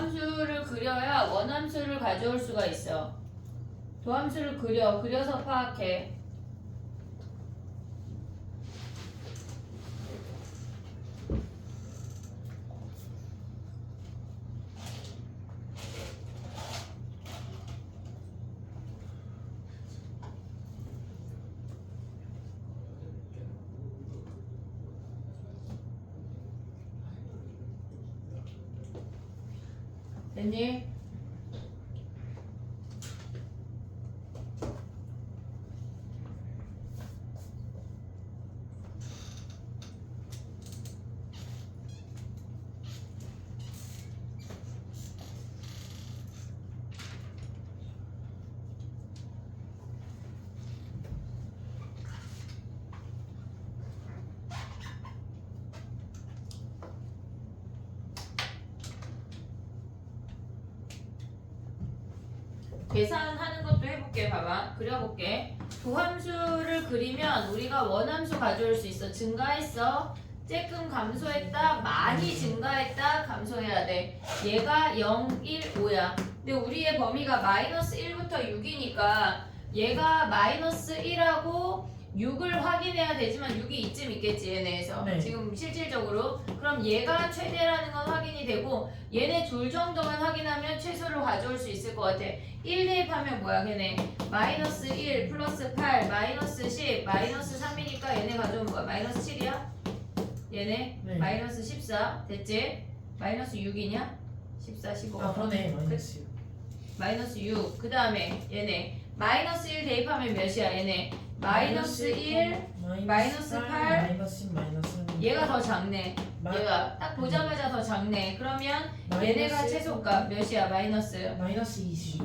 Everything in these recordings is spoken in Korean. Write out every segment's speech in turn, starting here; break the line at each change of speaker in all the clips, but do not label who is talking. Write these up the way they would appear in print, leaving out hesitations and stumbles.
도함수를 그려야 원함수를 가져올 수가 있어. 도함수를 그려서 파악해. 됐니? 계산하는 것도 해볼게. 봐봐. 그려볼게. 도함수를 그리면 우리가 원함수 가져올 수 있어. 증가했어. 조금 감소했다. 많이 증가했다. 감소해야 돼. 얘가 0, 1, 5야. 근데 우리의 범위가 마이너스 1부터 6이니까 얘가 마이너스 1하고 6을 확인해야 되지만 6이 이쯤 있겠지 얘네에서.
네.
지금 실질적으로. 그럼 얘가 최대라는 건 확인이 되고 얘네 둘 정도만 확인하면 최소를 가져올 수 있을 것 같아. 1 대입하면 뭐야 걔네? 마이너스 1 플러스 8 마이너스 10 마이너스 3이니까 얘네 가져오면 뭐야? 마이너스 7이야? 얘네?
네.
마이너스 14 됐지? 마이너스 6이냐? 14, 15
아 그러네 마이너스
마이너스 6 그 다음에 얘네 마이너스 1 대입하면 몇이야 얘네? 마이너스 1 마이너스 8
마이너스 10 마이너스 3
얘가 더 작네. 얘가 딱 보자마자 더 작네. 그러면 얘네가 최소값 몇이야? 마이너스
마이너스 22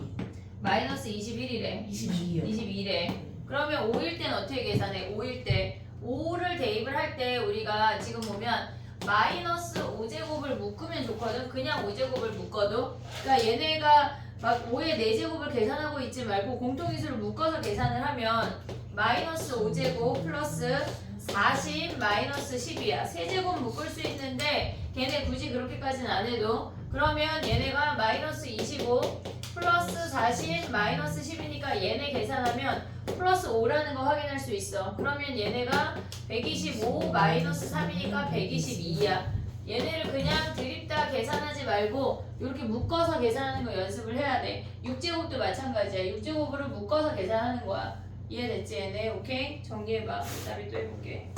마이너스 21이래.
22요
22래. 그러면 5일 땐 어떻게 계산해? 5일 때 5를 대입을 할 때 우리가 지금 보면 마이너스 5제곱을 묶으면 좋거든. 그냥 5제곱을 묶어도. 그러니까 얘네가 막 5의 4제곱을 계산하고 있지 말고 공통인수를 묶어서 계산을 하면 마이너스 5제곱 플러스 40 마이너스 10이야. 3제곱 묶을 수 있는데 걔네 굳이 그렇게까지는 안 해도 그러면 얘네가 마이너스 25 플러스 40 마이너스 10이니까 얘네 계산하면 플러스 5라는 거 확인할 수 있어. 그러면 얘네가 125 마이너스 3이니까 122야. 얘네를 그냥 드립다 계산하지 말고 이렇게 묶어서 계산하는 거 연습을 해야 돼. 6제곱도 마찬가지야. 6제곱으로 묶어서 계산하는 거야. 이해됐지 얘네? 오케이? 정리해봐. 다음에 또 해볼게.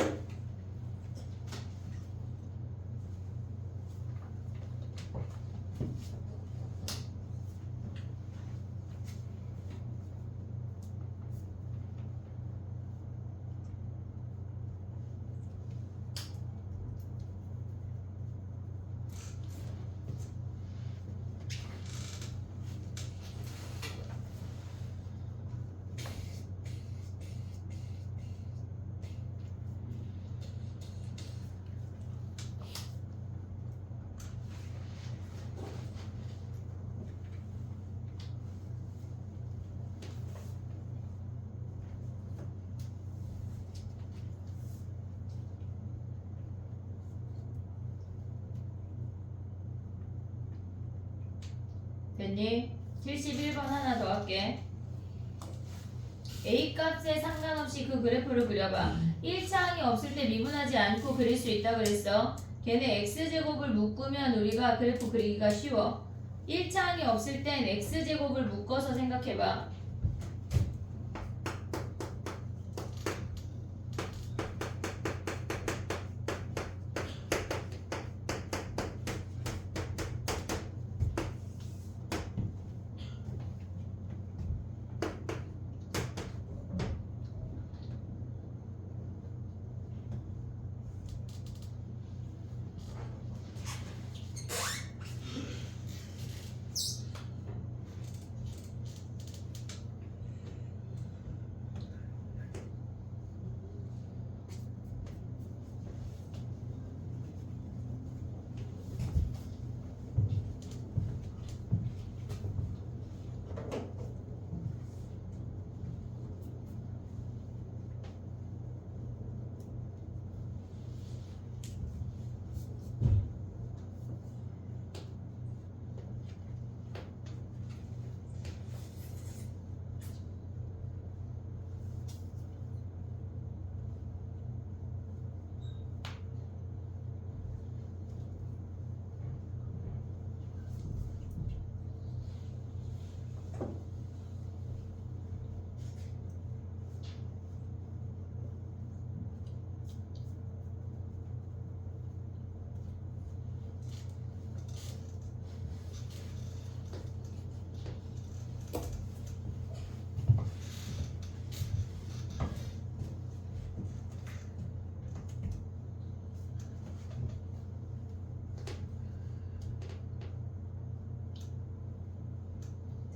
됐니? 71번 하나 더 할게. A 값에 상관없이 그 그래프를 그려봐. 1차항이 없을 때 미분하지 않고 그릴 수 있다 그랬어. 걔네 x제곱을 묶으면 우리가 그래프 그리기가 쉬워. 1차항이 없을 땐 x제곱을 묶어서 생각해봐.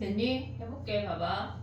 됐니? 해볼게. 봐봐.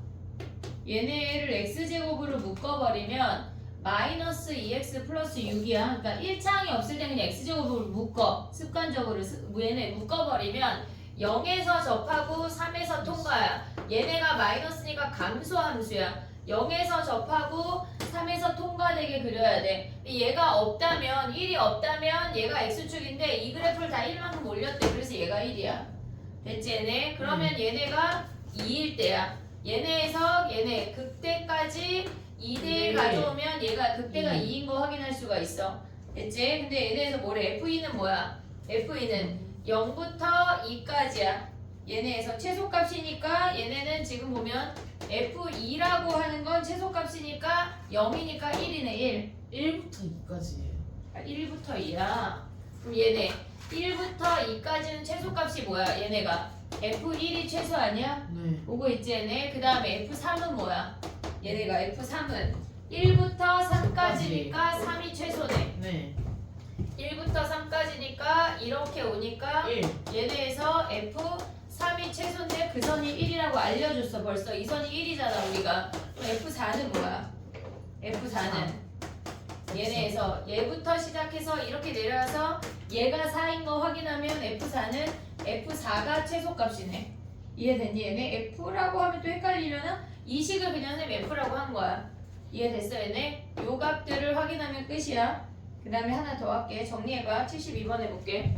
얘네를 x제곱으로 묶어버리면 마이너스 2x 플러스 6이야. 그러니까 1차항이 없을 때 그냥 x제곱으로 묶어. 습관적으로 얘네 묶어버리면 0에서 접하고 3에서 통과야. 얘네가 마이너스니까 감소 함수야. 0에서 접하고 3에서 통과되게 그려야 돼. 얘가 없다면 1이 없다면 얘가 x축인데 이 그래프를 다 1만큼 올렸대. 그래서 얘가 1이야. 됐지 얘네? 그러면 얘네가 2일 때야. 얘네에서 얘네 극대까지 2대1 가져오면 얘가 극대가 2인 거 확인할 수가 있어. 됐지? 근데 얘네에서 뭐래? Fe는 뭐야? Fe는 0부터 2까지야. 얘네에서 최소값이니까 얘네는 지금 보면 F2라고 하는 건 최소값이니까 0이니까 1이네 1.
1부터 2까지예요.
1부터 2야. 그럼 얘네 1부터 2까지는 최소값이 뭐야? 얘네가 F1이 최소 아니야?
네.
오고 있지 얘네. 그 다음에 F3은 뭐야? 얘네가 F3은 1부터 3까지니까 3이 최소네.
네.
1부터 3까지니까 이렇게 오니까
1.
얘네에서 F3이 최소인데 그 선이 1이라고 알려줬어. 벌써 이 선이 1이잖아 우리가. 그럼 F4는 뭐야? F4는 얘네에서 얘부터 시작해서 이렇게 내려와서 얘가 4인 거 확인하면 F4는 F4가 최소값이네. 이해됐니? 얘네 F라고 하면 또 헷갈리려나? 이 식을 그냥 선생님 F라고 한 거야. 이해됐어 얘네? 요 값들을 확인하면 끝이야. 그 다음에 하나 더 할게. 정리해봐. 72번 해볼게.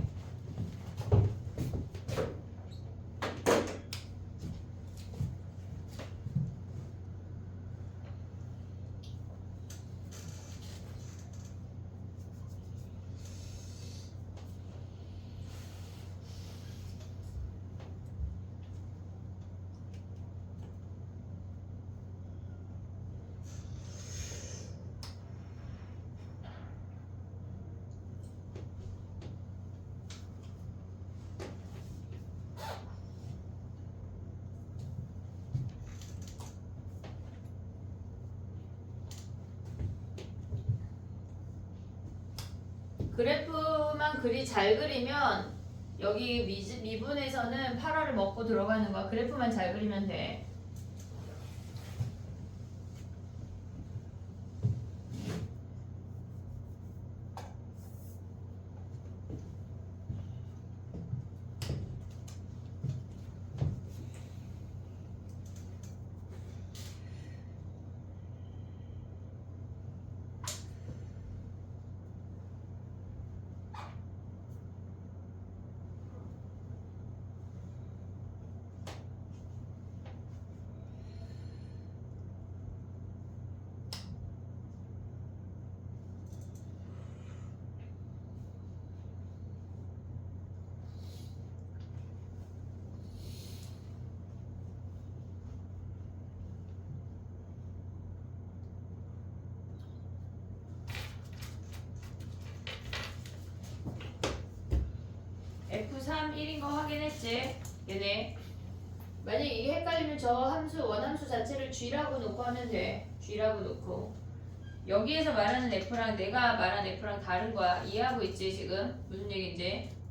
그래프만 그리 잘 그리면 여기 미분에서는 8화를 먹고 들어가는 거야. 그래프만 잘 그리면 돼. F3 1인 거 확인했지? 얘네. 만약에 이게 헷갈리면 저 함수 원함수 자체를 G라고 놓고 하면 돼. G라고 놓고. 여기에서 말하는 F랑 내가 말한 F랑 다른 거야. 이해하고 있지 지금? 무슨 얘기인지?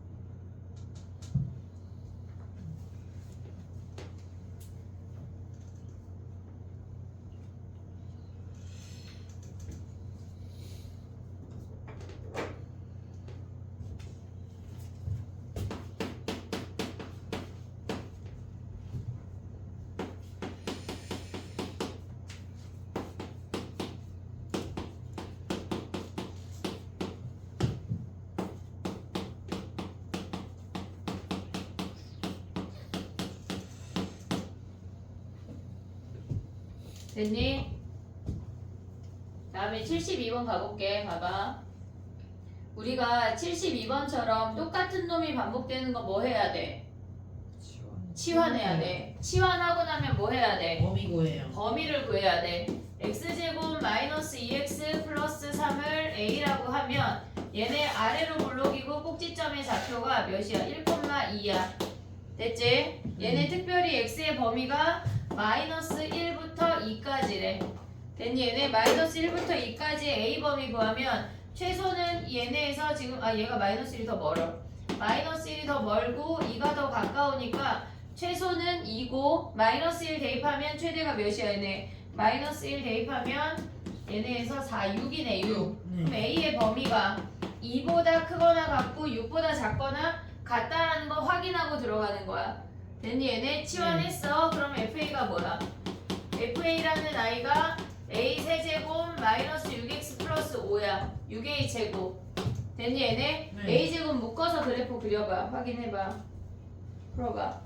됐니? 다음에 72번 가볼게. 봐봐. 우리가 72번처럼 똑같은 놈이 반복되는 거 뭐 해야 돼? 치환해야 돼. 치환하고 나면 뭐 해야 돼?
범위 구해요.
범위를 구해야 돼. x제곱 마이너스 2x 플러스 3을 a라고 하면 얘네 아래로 블록이고 꼭지점의 좌표가 몇이야? 1,2야. 됐지? 얘네 특별히 x의 범위가 마이너스 1부터 2까지래. 됐니? 얘네 마이너스 1부터 2까지 a 범위 구하면 최소는 얘네에서 지금 얘가 마이너스 1이 더 멀어. 마이너스 1이 더 멀고 2가 더 가까우니까 최소는 2고 마이너스 1 대입하면 최대가 몇이야 얘네. 마이너스 1 대입하면 얘네에서 4, 6이네 6. 그럼
네.
A의 범위가 2보다 크거나 같고 6보다 작거나 같다라는 거 확인하고 들어가는 거야. 됐니 얘네? 치환했어. 그럼 FA가 뭐야? FA라는 아이가 A 세제곱 마이너스 6X 플러스 5야. 6A 제곱. 됐니 얘네?
네.
A 제곱 묶어서 그래프 그려봐. 확인해봐. 풀어봐.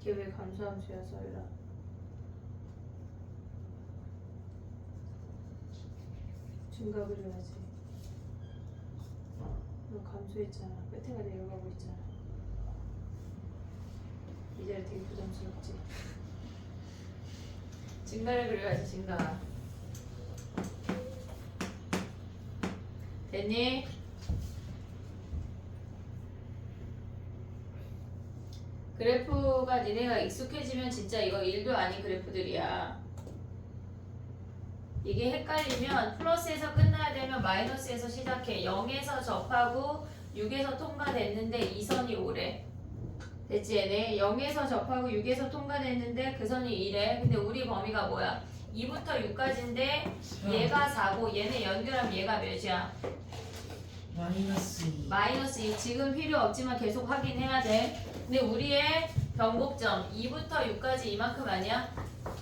이게 왜 감소함수야 서율아? 증가 그려야지. 너 감소했잖아. 끝에가 내려가고 있잖아. 이 자리 되게 부담스럽지? 증가를 그려야지 증가. 됐니? 그래프가 니네가 익숙해지면 진짜 이거 1도 아닌 그래프들이야. 이게 헷갈리면 플러스에서 끝나야 되면 마이너스에서 시작해. 0에서 접하고 6에서 통과됐는데 이 선이 오래. 됐지 얘네? 0에서 접하고 6에서 통과됐는데 그 선이 2래. 근데 우리 범위가 뭐야? 2부터 6까지인데 얘가 4고 얘네 연결하면 얘가 몇이야?
마이너스 2.
마이너스 2. 지금 필요 없지만 계속 확인해야 돼. 근데 우리의 변곡점 2부터 6까지 이만큼 아니야?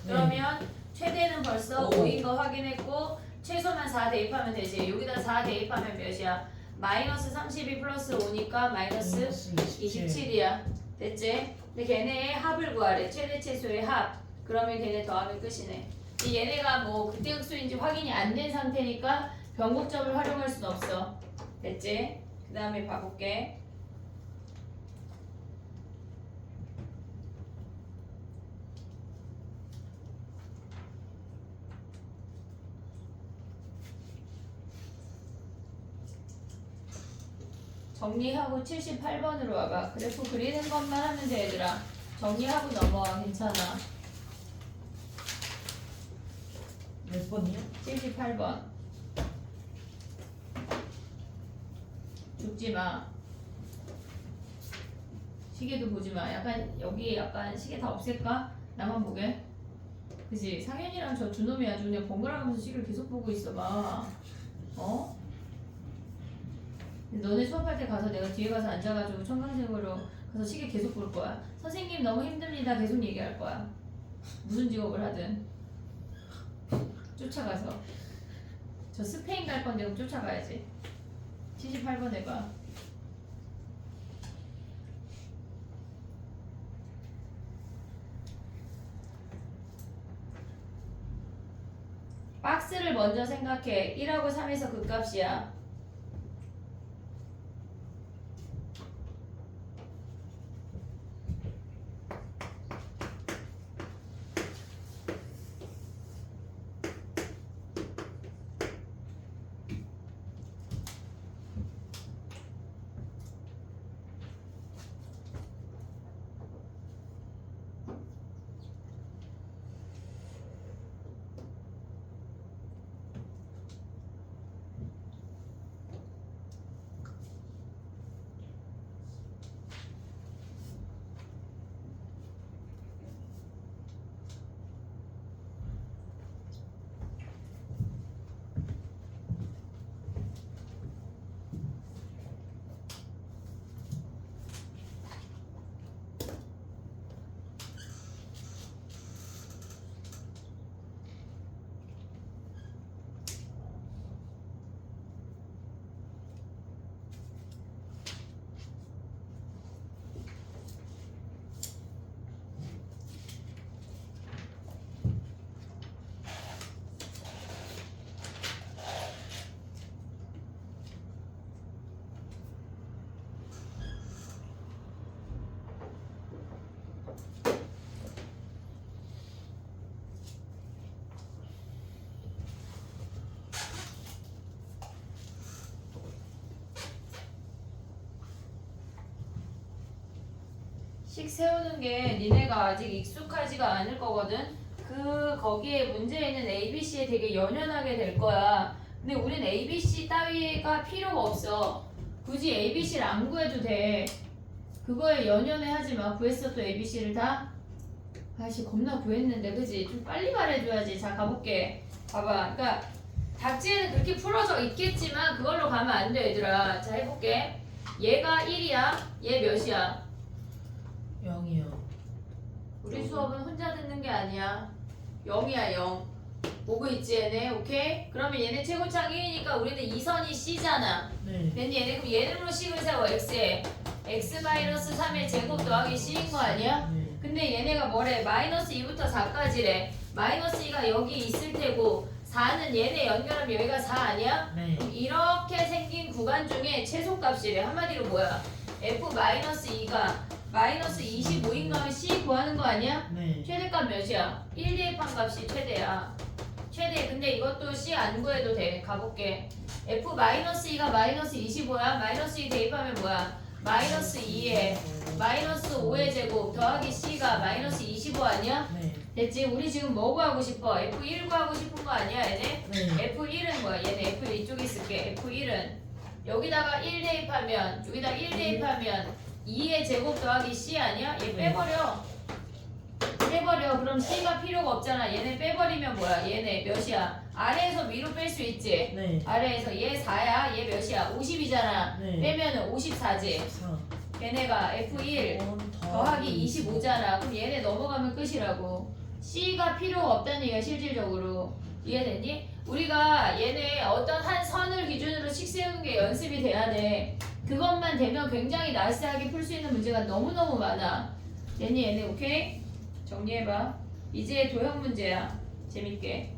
그러면 최대는 벌써
오.
5인 거 확인했고 최소만 4 대입하면 되지. 여기다 4 대입하면 몇이야? 마이너스 32 플러스 5니까 마이너스 27이야. 됐지? 근데 걔네의 합을 구하래. 최대 최소의 합. 그러면 걔네 더하면 끝이네. 이 얘네가 뭐 극대 극소인지 확인이 안 된 상태니까 변곡점을 활용할 순 없어. 됐지? 그 다음에 봐볼게. 정리하고 78번으로 와봐. 그래프 그리는 것만 하면 돼 얘들아. 정리하고 넘어와. 괜찮아.
몇 번이요?
78번. 죽지 마. 시계도 보지 마. 약간 여기 약간 시계 다 없앨까? 나만 보게. 그지? 상현이랑 저 두놈이 아주 그냥 번갈아가면서 시계를 계속 보고 있어 봐. 어? 너네 수업할 때 가서 내가 뒤에 가서 앉아가지고 청강생으로 가서 시계 계속 볼 거야. 선생님 너무 힘듭니다. 계속 얘기할 거야. 무슨 직업을 하든 쫓아가서. 저 스페인 갈 건데 그럼 쫓아가야지. 78번 해봐. 박스를 먼저 생각해. 1하고 3에서 그 값이야. 식 세우는 게 니네가 아직 익숙하지가 않을 거거든. 거기에 문제 있는 ABC에 되게 연연하게 될 거야. 근데 우린 ABC 따위가 필요가 없어. 굳이 ABC를 안 구해도 돼. 그거에 연연해 하지 마. 구했어 또 ABC를 다? 아씨 겁나 구했는데 그지? 좀 빨리 말해줘야지. 자 가볼게. 봐봐. 그러니까 답지에는 그렇게 풀어져 있겠지만 그걸로 가면 안 돼 얘들아. 자 해볼게. 얘가 1이야. 얘 몇이야?
0이요.
우리 수업은 혼자 듣는 게 아니야. 0이야 0. 보고 있지 얘네. 오케이? 그러면 얘네 최고창 1이니까 우리는 2선이 C잖아.
네.
됐니? 얘네 그럼 얘네로 식을 세워. X에 X-3의 제곱 더하기 C인 거 아니야?
네.
근데 얘네가 뭐래? 마이너스 2부터 4까지래. 마이너스 2가 여기 있을 테고 4는 얘네 연결하면 여기가 4 아니야?
네.
그럼 이렇게 생긴 구간 중에 최소값이래. 한마디로 뭐야? F-2가 마이너스 25인 거면 C 구하는 거 아니야?
네.
최대값 몇이야? 1 대입한 값이 최대야. 최대. 근데 이것도 C 안 구해도 돼. 가볼게. F-2가 마이너스 25야. 마이너스 2 대입하면 뭐야? 마이너스 2에 마이너스 5의 제곱 더하기 C가 마이너스 25 아니야?
네.
됐지? 우리 지금 뭐 구하고 싶어? F1 구하고 싶은 거 아니야 얘네?
네.
F1은 뭐야? 얘네 F1 이쪽에 있을게. F1은 여기다가 1 대입하면 여기다 1 대입하면 2의 제곱 더하기 C 아니야? 얘 빼버려. 빼버려. 그럼 C가 필요가 없잖아. 얘네 빼버리면 뭐야? 얘네 몇이야? 아래에서 위로 뺄 수 있지?
네.
아래에서 얘 4야. 얘 몇이야? 50이잖아.
네.
빼면은 54지.
4.
얘네가 F1 더하기 25잖아. 그럼 얘네 넘어가면 끝이라고. C가 필요가 없다는 얘기야 실질적으로. 이해됐니? 우리가 얘네 어떤 한 선을 기준으로 식 세우는 게 연습이 돼야 돼. 그것만 되면 굉장히 나이스하게 풀 수 있는 문제가 너무너무 많아. 됐니 얘네? 오케이? 정리해봐. 이제 도형 문제야. 재밌게.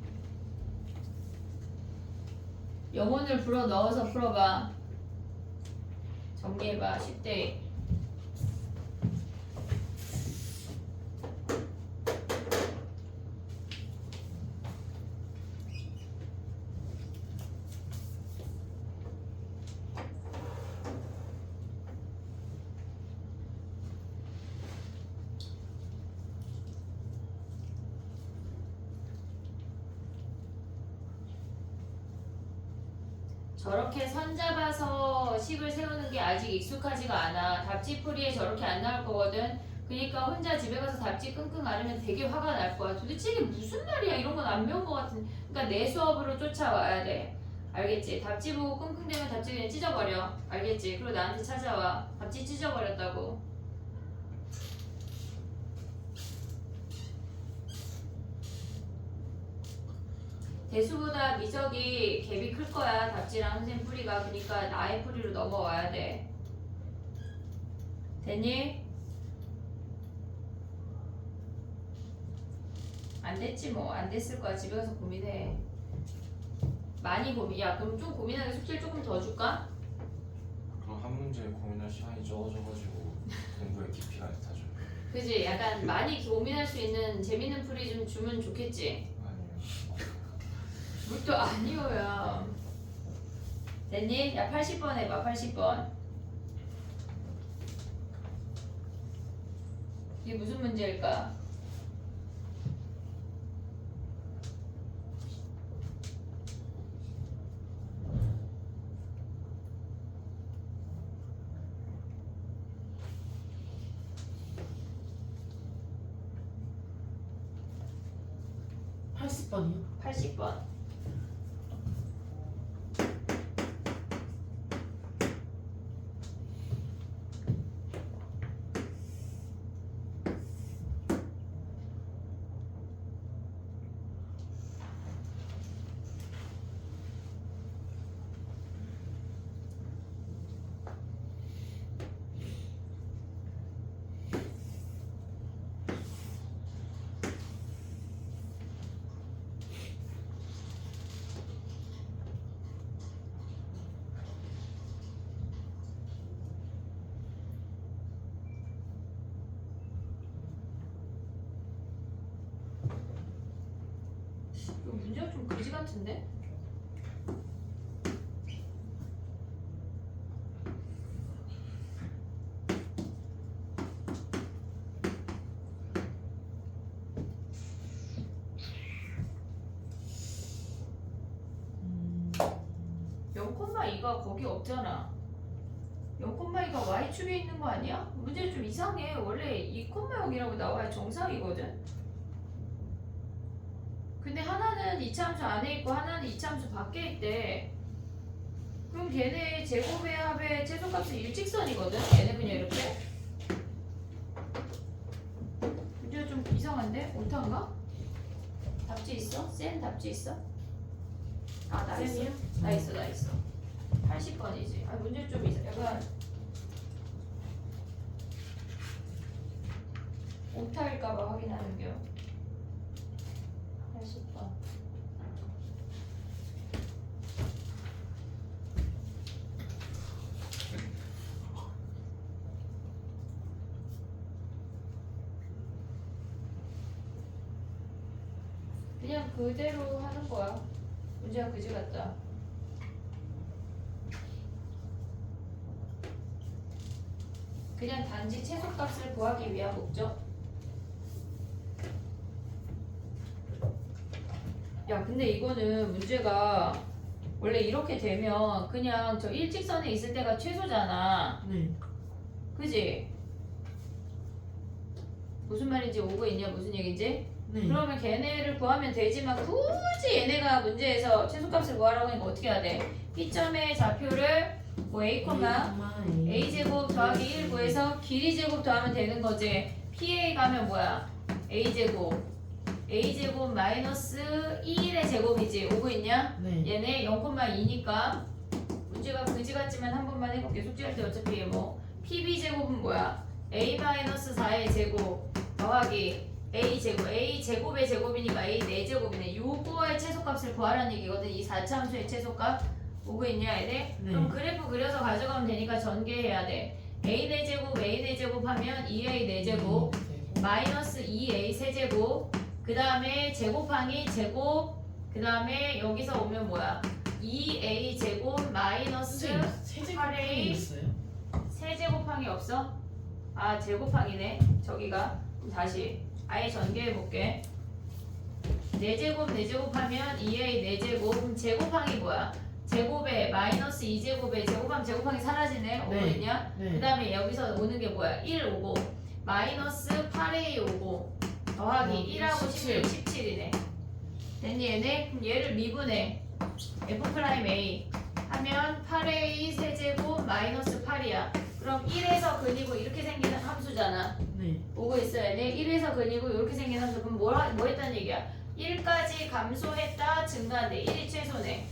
영혼을 불어 넣어서 풀어봐. 정리해봐. 10대. 저렇게 선 잡아서 식을 세우는 게 아직 익숙하지가 않아. 답지풀이에 저렇게 안 나올 거거든. 그러니까 혼자 집에 가서 답지 끙끙 앓으면 되게 화가 날 거야. 도대체 이게 무슨 말이야? 이런 건 안 배운 거 같은. 그러니까 내 수업으로 쫓아와야 돼. 알겠지? 답지 보고 끙끙대면 답지 그냥 찢어버려. 알겠지? 그리고 나한테 찾아와. 답지 찢어버렸다고. 대수보다 미적이 갭이 클 거야. 답지랑 선생님 풀이가. 그러니까 나의 풀이로 넘어와야 돼. 됐니? 안 됐지 뭐. 안 됐을 거야. 집에 가서 고민해. 많이 고민. 야 그럼 좀 고민하게 숙제를 조금 더 줄까?
그럼 한 문제 고민할 시간이 적어져가지고 공부의 깊이가 짙어져요.
그지? 약간 많이 고민할 수 있는 재밌는 풀이 좀 주면 좋겠지?
아니요.
뭘또 아니오야. 됐니? 야 80번 해봐. 80번. 이게 무슨 문제일까?
번이요?
80번. 이거 문제가 좀 그지 같은데? 0,2가 거기 없잖아. 0,2가 y축에 있는 거 아니야? 문제 좀 이상해. 원래 2,0이라고 나와야 정상이거든. 근데 하나는 이차함수 안에 있고 하나는 이차함수 밖에 있대. 그럼 걔네 제곱의 합의 최소값은 일직선이거든. 얘네 그냥 이렇게. 문제가 좀 이상한데? 오타인가? 답지 있어? 센 답지 있어? 아, 나 있어.
쌤이요?
나 있어, 나 있어. 80번이지. 아, 문제 좀 약간 오타일까봐 확인하는 겨. 80번. 그냥 그대로 하는 거야. 문제가 그지 같다. 그냥 단지 최소값을 구하기 위한 목적. 야, 근데 이거는 문제가 원래 이렇게 되면 그냥 저 일직선에 있을 때가 최소잖아.
네.
그지? 무슨 말인지 오고 있냐, 무슨 얘기지?
네.
그러면 걔네를 구하면 되지만 굳이 얘네가 문제에서 최소값을 구하라고 하니까 어떻게 해야 돼? P점의 좌표를 뭐 A, A제곱 더하기 1 구해서 길이 제곱 더하면 되는 거지. PA 가면 뭐야? A제곱 마이너스 2의 제곱이지. 오고 있냐?
네.
얘네 0,2니까 문제가 그지 같지만 한 번만 해볼게. 숙제할 때 어차피 뭐 PB제곱은 뭐야? A-4의 제곱 더하기 A제곱의 제곱이니까 A 4제곱이네. 요거의 최소값을 구하라는 얘기거든. 이 4차함수의 최소값. 오고 있냐 얘네?
네.
그럼 그래프 그려서 가져가면 되니까 전개해야 돼. A 4제곱 하면 2A 4제곱 마이너스 2A 세제곱 그 다음에 제곱항이 제곱 그 다음에 여기서 오면 뭐야? 2A 제곱 마이너스
세제곱이 있어요?
세제곱항이 없어? 아 제곱항이네 저기가. 그럼 다시 아예 전개해볼게. 4제곱 하면 2A 4제곱 그럼 제곱항이 뭐야? 제곱에 마이너스 2제곱에 제곱항이 사라지네. 오고
네.
있냐?
네.
그 다음에 여기서 오는 게 뭐야? 1 오고 마이너스 8A 오고 더하기 1하고 16, 17이네. 됐니 얘네? 그럼 얘를 미분해. F'A 하면 8A 세제곱 마이너스 8이야. 그럼 1에서 근이고 이렇게 생기는 함수잖아.
네.
오고 있어야 돼. 1에서 근이고 이렇게 생긴 함수. 그럼 뭐 했다는 얘기야? 1까지 감소했다 증가한대. 1이 최소네.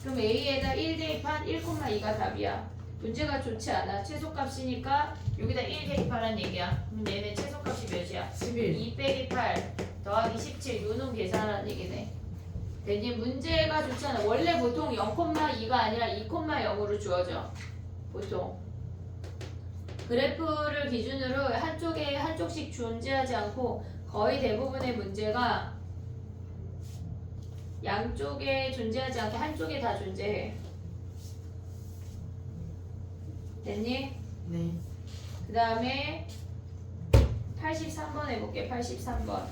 그럼 A에다 1 대입한 1,2가 답이야. 문제가 좋지 않아. 최소값이니까 여기다 1 대입하라는 얘기야. 그럼 얘네 최소값이 몇이야?
11.
2 빼기 8 더하기 17 요놈 계산하라는 얘기네. 됐니? 문제가 좋지 않아. 원래 보통 0,2가 아니라 2,0으로 주어져. 보통. 그래프를 기준으로 한쪽씩 존재하지 않고 거의 대부분의 문제가 양쪽에 존재하지 않고 한쪽에 다 존재해. 됐니?
네.
그 다음에 83번 해볼게. 83번.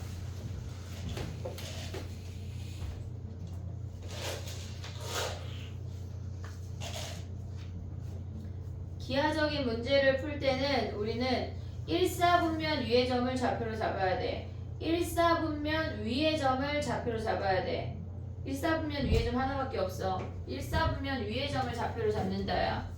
기하적인 문제를 풀 때는 우리는 1사분면 위의 점을 좌표로 잡아야 돼. 1사분면 위의 점을 좌표로 잡아야 돼. 1사분면 위의 점 하나밖에 없어. 1사분면 위의 점을 좌표로 잡는다야.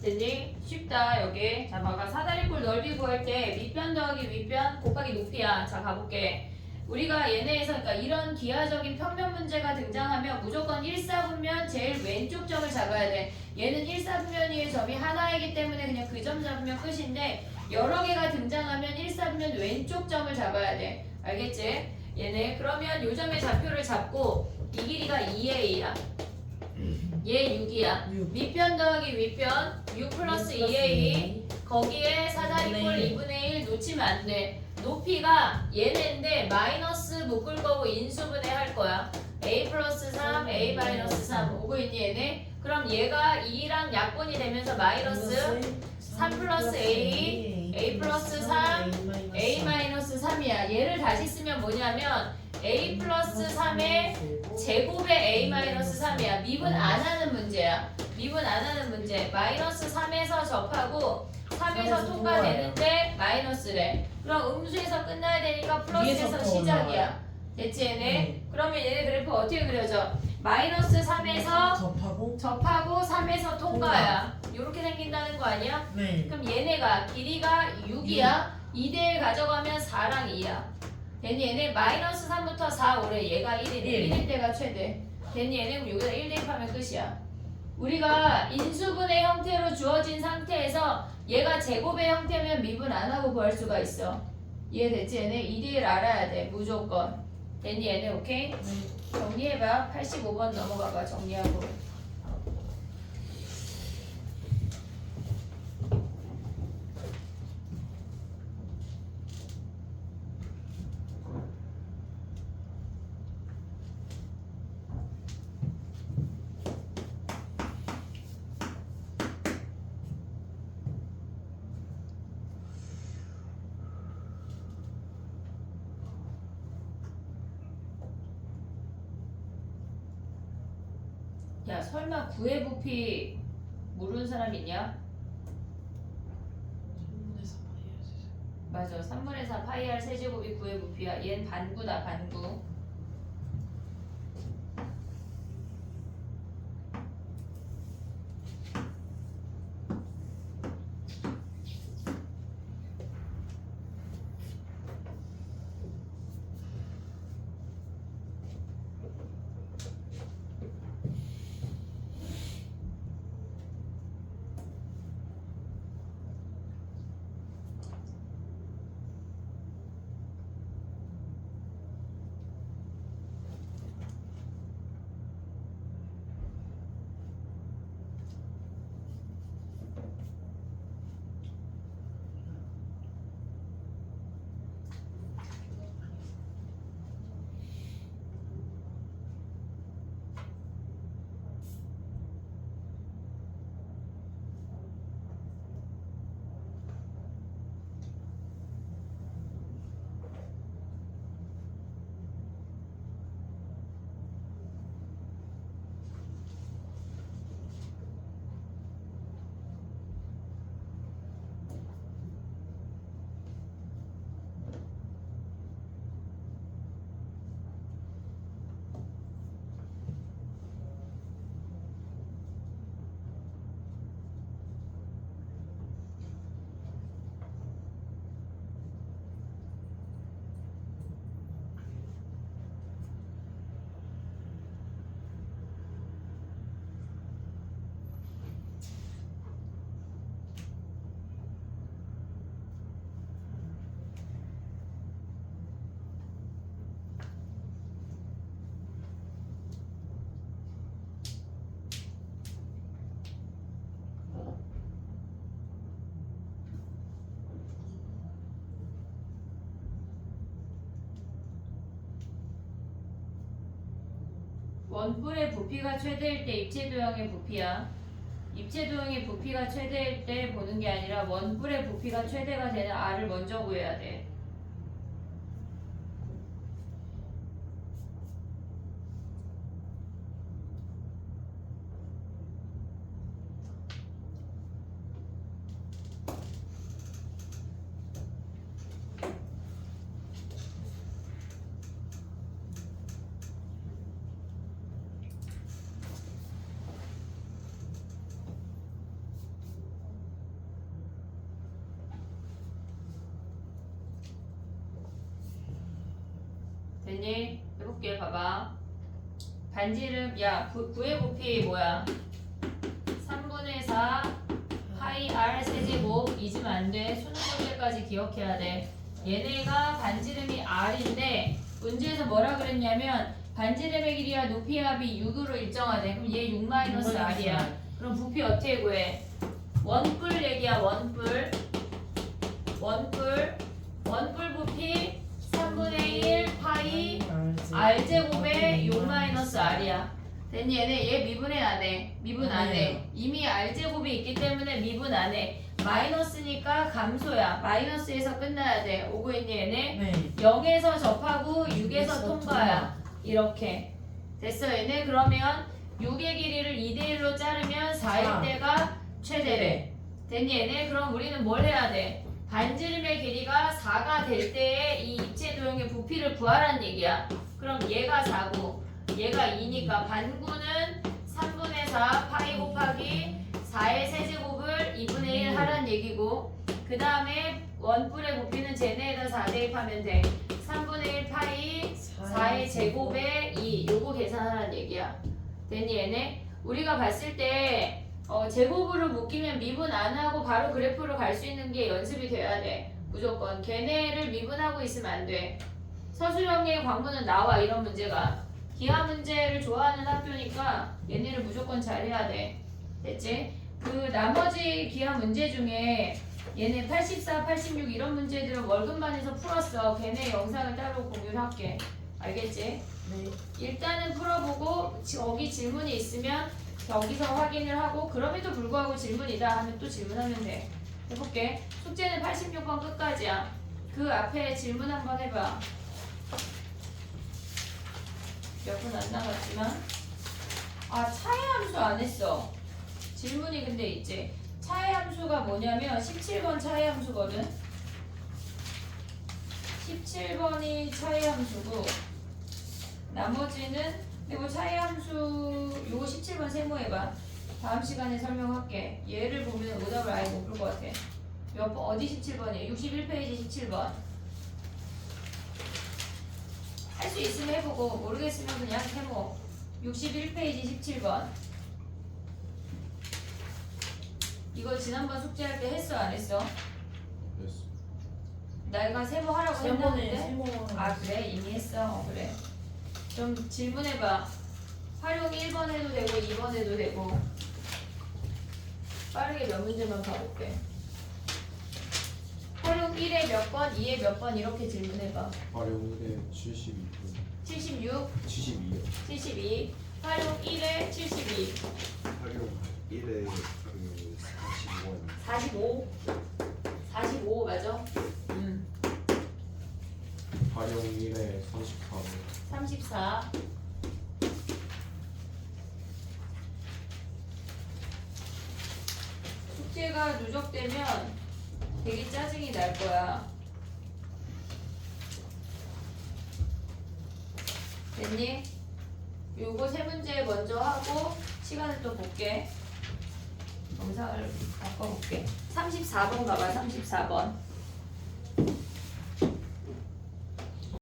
됐니? 쉽다 여기. 자 봐봐 사다리꼴 넓이 구할 때 밑변 더하기 윗변 곱하기 높이야. 자 가볼게. 우리가 얘네에서 그러니까 이런 기하적인 평면 문제가 등장하면 무조건 1사분면 제일 왼쪽 점을 잡아야 돼. 얘는 1사분면의 점이 하나이기 때문에 그냥 그 점 잡으면 끝인데 여러 개가 등장하면 1사분면 왼쪽 점을 잡아야 돼. 알겠지? 얘네 그러면 요 점의 좌표를 잡고 이 길이가 2a야. 얘 6이야.
6.
밑변 더하기 윗변 6 플러스 2a 거기에 사다리꼴
네.
2분의 1 놓치면 안 돼. 높이가 얘네인데 마이너스 묶을 거고 인수분해 할 거야. a 플러스 3, a 마이너스 3 오고 있니 얘네? 그럼 얘가 2랑 약분이 되면서 마이너스 3 플러스 a 플러스 3, a 마이너스 3이야. 얘를 다시 쓰면 뭐냐면 a 플러스 3의 제곱의 a 마이너스 3이야. 미분 안 하는 문제야. 미분 안 하는 문제. 마이너스 3에서 접하고 3에서 통과되는데 마이너스래. 그럼 음수에서 끝나야 되니까 플러스에서
위에서부터
시작이야. 됐지 얘네?
네.
그러면 얘네 그래프 어떻게 그려져? 마이너스 3에서
접하고
3에서 통과야. 이렇게 생긴다는 거 아니야?
네.
그럼 얘네가 길이가 6이야. 2대1 가져가면 4랑 2야. 됐니 얘네? 마이너스 3부터 4 오래. 얘가 1이래. 1일 때가 최대. 됐니 얘네? 그럼 여기다 1 대입하면 끝이야. 우리가 인수분해 형태로 주어진 상태에서 얘가 제곱의 형태면 미분 안 하고 구할 수가 있어. 이해됐지 얘네? 2대1 알아야 돼. 무조건. 됐니 얘네? 오케이? 정리해봐. 85번 넘어가봐. 정리하고. 야 설마 9의 부피 모르는 사람 있냐? 맞아 3분의 4 파이 r 세제곱이 9의 부피야. 얘는 반구다 반구. 원뿔의 부피가 최대일 때 입체도형의 부피야. 입체도형의 부피가 최대일 때 보는 게 아니라 원뿔의 부피가 최대가 되는 R을 먼저 구해야 돼. 됐니? 해볼게. 봐봐. 반지름 야 9의 부피 뭐야? 3분의 4 파이 r 세제곱 잊으면 안 돼. 수능 문제까지 기억해야 돼. 얘네가 반지름이 r인데 문제에서 뭐라 그랬냐면 반지름의 길이와 높이의 합이 6으로 일정하대. 그럼 얘 6 마이너스 r이야. 그럼 부피 어떻게 구해? 원뿔 얘기야. 원뿔 부피 3분의 1 파이 r제곱에 6 마이너스 r이야. 됐니? 얘 미분해 안 해? 미분 안 해. 이미 r제곱이 있기 때문에 미분 안 해. 마이너스니까 감소야. 마이너스에서 끝나야 돼. 오고 있니 얘네?
네.
0에서 접하고 6에서 통과야. 이렇게. 됐어 얘네? 그러면 6의 길이를 2대1로 자르면 4일 때가 최대래. 됐니 얘네? 그럼 우리는 뭘 해야 돼? 반지름의 길이가 4가 될 때에 이 입체 도형의 부피를 구하라는 얘기야. 그럼 얘가 4고 얘가 2니까 반구는 3분의 4 파이 곱하기 4의 세제곱을 2분의 1 하라는 얘기고 그 다음에 원뿔의 부피는 쟤네에다 4 대입하면 돼. 3분의 1 파이 4의 제곱에 2 요거 계산하라는 얘기야. 됐니 얘네? 우리가 봤을 때 제곱으로 묶이면 미분 안 하고 바로 그래프로 갈 수 있는 게 연습이 돼야 돼. 무조건 걔네를 미분하고 있으면 안 돼. 서술형의 광문은 나와 이런 문제가. 기하 문제를 좋아하는 학교니까 얘네를 무조건 잘해야 돼. 됐지? 그 나머지 기하 문제 중에 얘네 84, 86 이런 문제들은 월급만에서 풀었어. 걔네 영상을 따로 공유를 할게. 알겠지?
네.
일단은 풀어보고 거기 질문이 있으면 여기서 확인을 하고 그럼에도 불구하고 질문이다 하면 또 질문하면 돼. 해볼게. 숙제는 86번 끝까지야. 그 앞에 질문 한번 해봐. 몇 분 안 남았지만 차의 함수 안 했어. 질문이 근데 있지. 차의 함수가 뭐냐면 17번 차의 함수거든. 17번이 차의 함수고 나머지는 그리고 차의 함수 요거 17번 세모해봐. 다음 시간에 설명할게. 얘를 보면 오답을 아예 못 볼 것 같아. 몇 번? 어디 17번이에요? 61페이지 17번. 할 수 있으면 해보고 모르겠으면 그냥 세모. 61페이지 17번. 이거 지난번 숙제할 때 했어 안 했어?
됐어.
내가 세모 하라고
세모네.
했는데 아 그래? 이미 했어. 그래. 좀 질문해봐. 활용 1번 해도 되고 2번 해도 되고 빠르게 몇 문제만 가볼게. 활용 1에 몇 번, 2에 몇 번 이렇게 질문해봐.
활용에 72분.
76,
72요.
72 활용 1에 72
활용 1에 그 45원.
45 45 맞아?
활용 1에 34원.
34 숙제가 누적되면 되게 짜증이 날 거야. 됐니? 요거 세 문제 먼저 하고 시간을 또 볼게. 영상을 바꿔볼게. 34번 가봐. 34번.